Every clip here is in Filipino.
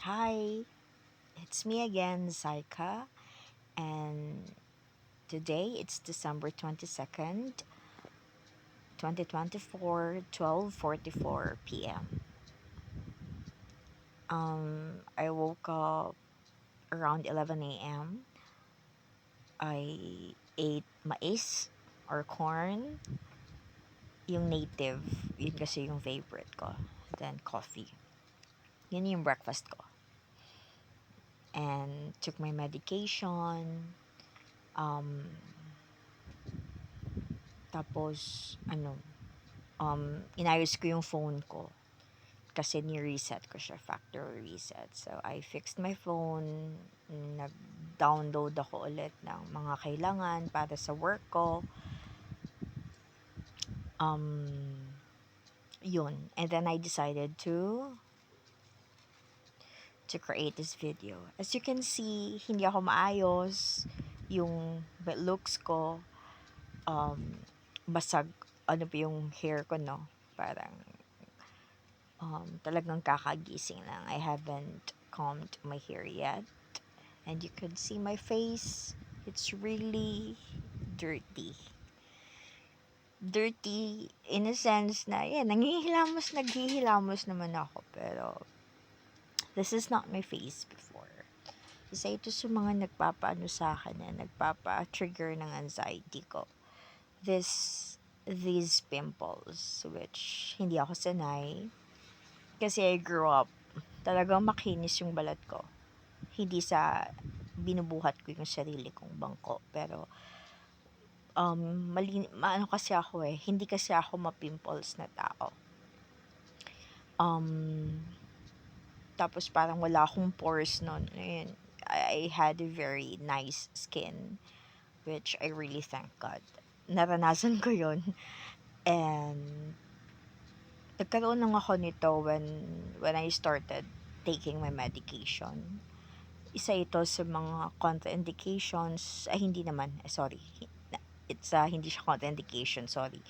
Hi, it's me again, Zaika, and today it's December 22nd, 2024, 12:44 p.m. I woke up around 11 a.m. I ate mais or corn, yung native, yun kasi yung favorite ko. Then coffee. Yun yung breakfast ko. And took my medication. Um, Tapos, inayos ko yung phone ko kasi ni-reset ko siya, factory reset. So, I fixed my phone, nag-download ako ulit ng mga kailangan para sa work ko. Um, Yun. And then I decided to create this video. As you can see, hindi ako maayos. Yung looks ko, um, basag, ano pa yung hair ko, no? Parang talagang kakagising lang. I haven't combed my hair yet. And you could see my face. It's really dirty. Dirty in a sense na, yeah, naghihilamos naman ako. Pero, this is not my face before. Isa ito sa mga nagpapaano sa akin na nagpapa-trigger ng anxiety ko. These pimples, which hindi ako sanay. Kasi I grew up talagang makinis yung balat ko. Hindi sa binubuhat ko yung sarili kong bangko. Pero, maano kasi ako hindi kasi ako ma-pimples na tao. Tapos parang wala akong pores nun. Ayun, I had a very nice skin, which I really thank God. Naranasan ko yun. And, nagkaroon lang ako nito when I started taking my medication. Isa ito sa mga contraindications, ay hindi naman, sorry. It's hindi siya contraindication, sorry.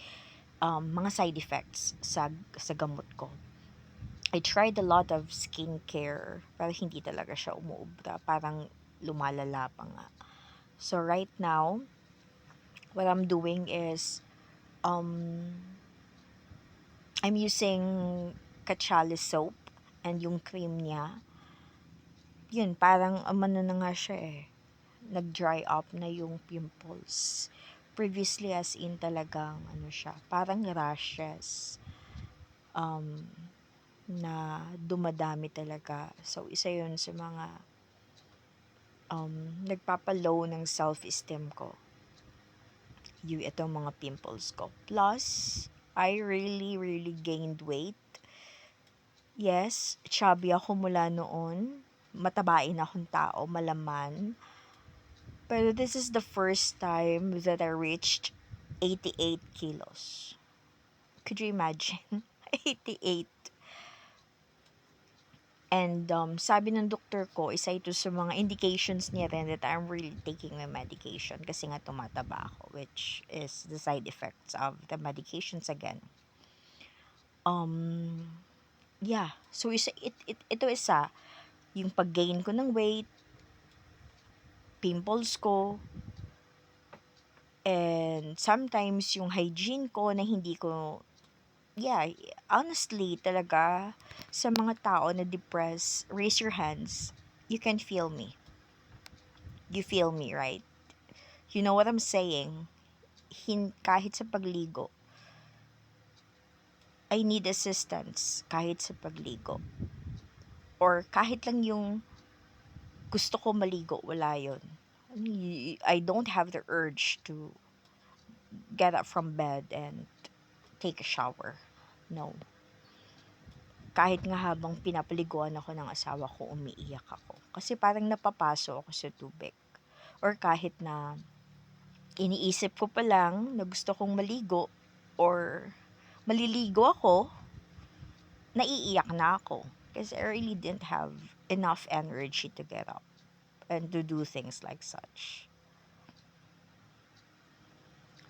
Mga side effects sa gamot ko. I tried a lot of skincare, pero hindi talaga siya umuubra. Parang lumalala pa nga. So right now, what I'm doing is, um, I'm using Kachali soap and yung cream niya. Yun, parang umano na nga siya nag-dry up na yung pimples. Previously, as in talagang, ano siya, parang rashes, na dumadami talaga. So, isa yun sa mga, nagpapalow ng self-esteem ko. Itong mga pimples ko. Plus, I really, really gained weight. Yes, chubby ako mula noon. Matabain akong tao, malaman. Pero this is the first time that I reached 88 kilos. Could you imagine? 88. And sabi ng doktor ko, isa ito sa mga indications niya rin that I'm really taking my medication kasi nga tumataba ako, which is the side effects of the medications again. Yeah. So, ito isa, yung pag-gain ko ng weight, pimples ko, and sometimes yung hygiene ko na hindi ko, yeah, honestly talaga, sa mga tao na depressed, raise your hands. You can feel me. You feel me, right? You know what I'm saying? Kahit sa pagligo, I need assistance kahit sa pagligo. Or kahit lang yung gusto ko maligo, wala yun. I don't have the urge to get up from bed and take a shower. No. Kahit nga habang pinapaliguan ako ng asawa ko, umiiyak ako. Kasi parang napapaso ako sa tubig. Or kahit na iniisip ko pa lang na gusto kong maligo or maliligo ako, naiiyak na ako. Kasi I really didn't have enough energy to get up and to do things like such.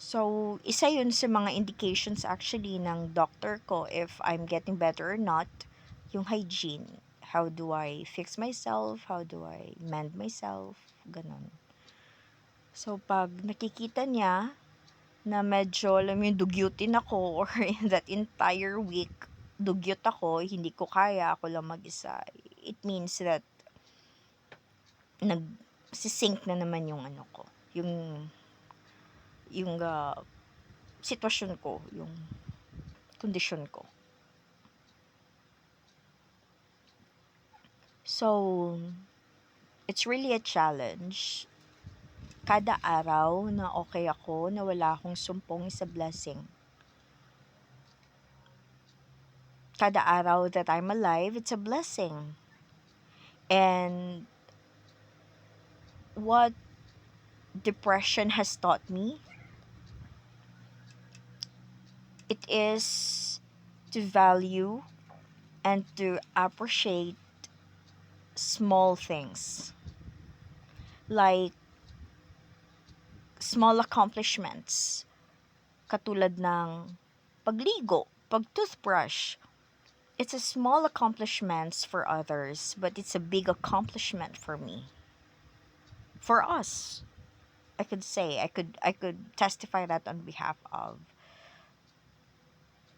So, isa yun sa mga indications actually ng doctor ko if I'm getting better or not, yung hygiene. How do I fix myself? How do I mend myself? Ganon. So, pag nakikita niya na medyo, alam mo yung dugyutin ako, or in that entire week, dugyot ako, hindi ko kaya, ako lang mag-isa, it means that nag-sync na naman yung ano ko, yung sitwasyon ko, yung kondisyon ko. So, it's really a challenge. Kada araw na okay ako, na wala akong sumpong, is a blessing. Kada araw that I'm alive, it's a blessing. And what depression has taught me, it is to value and to appreciate small things, like small accomplishments, katulad ng pagligo, pag-toothbrush. It's a small accomplishments for others, but it's a big accomplishment for me. For us, I could say, I could testify that on behalf of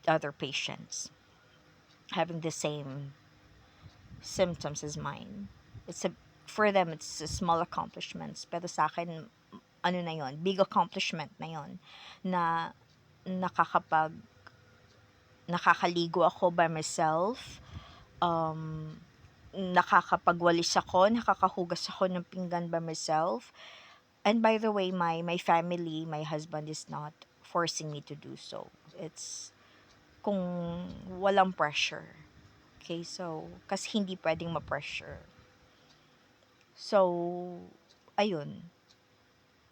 other patients having the same symptoms as mine. For them, it's a small accomplishments. Pero sa akin, ano na yon, big accomplishment na yon, na nakakaligo ako by myself, nakakapagwalis ako, nakakahugas ako ng pinggan by myself. And by the way, my family, my husband is not forcing me to do so. It's kung walang pressure. Okay, so, kasi hindi pwedeng ma-pressure. So, ayun.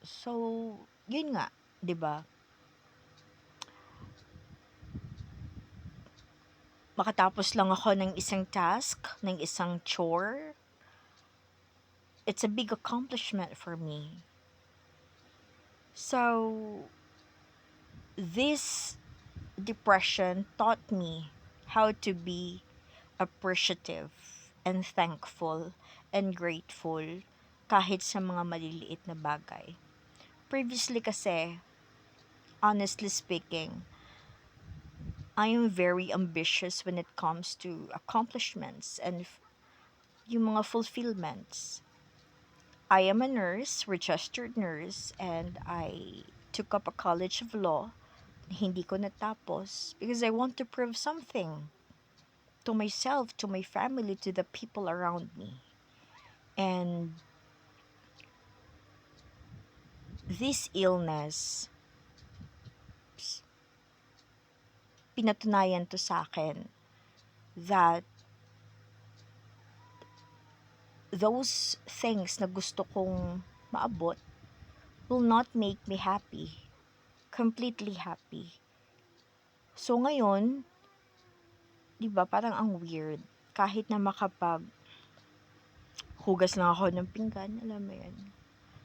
So, yun nga, 'di ba? Makatapos lang ako ng isang task, ng isang chore, it's a big accomplishment for me. So, this depression taught me how to be appreciative and thankful and grateful kahit sa mga maliliit na bagay. Previously kasi, honestly speaking, I am very ambitious when it comes to accomplishments and yung mga fulfillments. I am a nurse, registered nurse, and I took up a college of law. Hindi ko natapos because I want to prove something to myself, to my family, to the people around me. And this illness, pinatunayan to sa akin that those things na gusto kong maabot will not make me happy, completely happy. So ngayon, 'di ba, parang ang weird. Kahit na hugas lang ako ng pinggan, alam mo 'yun.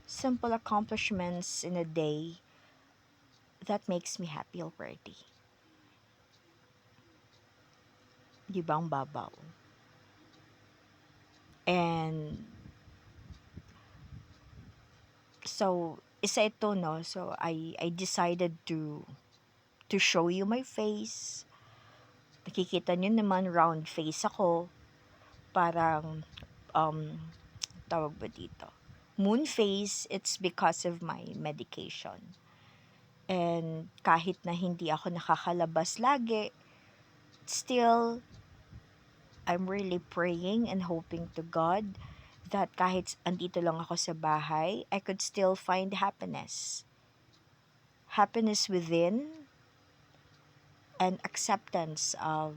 Simple accomplishments in a day, that makes me happy already. 'Di ba, ang babaw? And so, isa ito, no? So, I decided to show you my face. Nakikita nyo naman, round face ako. Parang, tawag ba dito? Moon face, it's because of my medication. And kahit na hindi ako nakakalabas lagi, still, I'm really praying and hoping to God that kahit andito lang ako sa bahay, I could still find happiness. Happiness within and acceptance of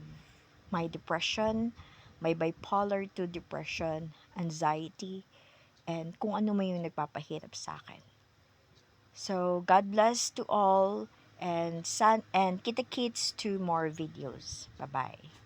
my depression, my bipolar 2 depression, anxiety, and kung ano man yung nagpapahirap sa akin. So, God bless to all, and kita-kits to more videos. Bye-bye.